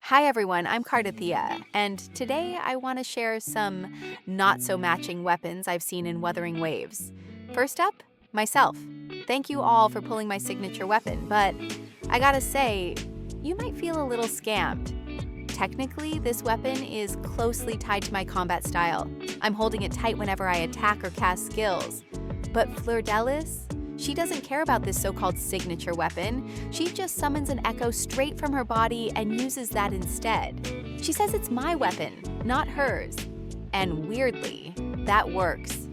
Hi everyone, I'm Cardathea, and today I want to share some not-so-matching weapons I've seen in Wuthering Waves. First up, myself. Thank you all for pulling my signature weapon, but I gotta say, you might feel a little scammed. Technically, this weapon is closely tied to my combat style. I'm holding it tight whenever I attack or cast skills. But Fleur-de-Lis? She doesn't care about this so-called signature weapon. She just summons an echo straight from her body and uses that instead. She says it's my weapon, not hers. And weirdly, that works.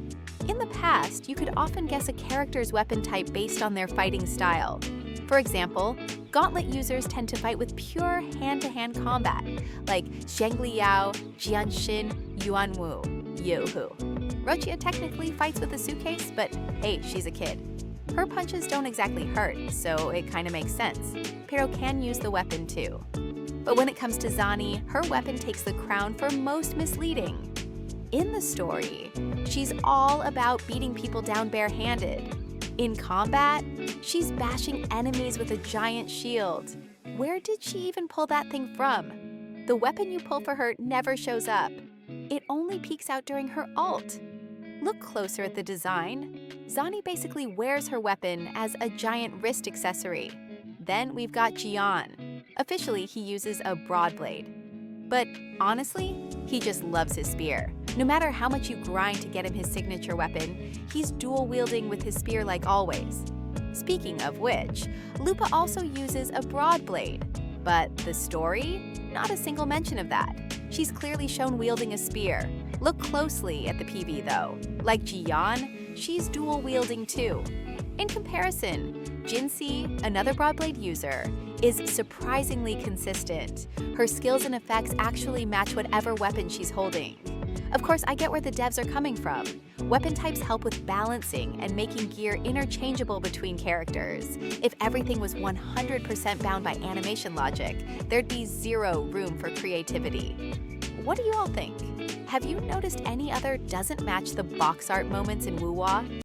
In the past, you could often guess a character's weapon type based on their fighting style. For example, Gauntlet users tend to fight with pure hand-to-hand combat, like Zhengli Yao, Jianxin, Yuanwu, Youhu. Rochia technically fights with a suitcase, but hey, she's a kid. Her punches don't exactly hurt, so it kinda makes sense. Pero can use the weapon too. But when it comes to Zani, her weapon takes the crown for most misleading. In the story, she's all about beating people down barehanded. In combat, she's bashing enemies with a giant shield. Where did she even pull that thing from? The weapon you pull for her never shows up. It only peeks out during her ult. Look closer at the design. Zani basically wears her weapon as a giant wrist accessory. Then we've got Jian. Officially, he uses a broadblade. But honestly, he just loves his spear. No matter how much you grind to get him his signature weapon, he's dual-wielding with his spear like always. Speaking of which, Lupa also uses a broadblade. But the story? Not a single mention of that. She's clearly shown wielding a spear. Look closely at the PV though. Like Jian, she's dual-wielding too. In comparison, Jinxi, another broadblade user, is surprisingly consistent. Her skills and effects actually match whatever weapon she's holding. Of course, I get where the devs are coming from. Weapon types help with balancing and making gear interchangeable between characters. If everything was 100% bound by animation logic, there'd be zero room for creativity. What do you all think? Have you noticed any other doesn't match the box art moments in WuWa?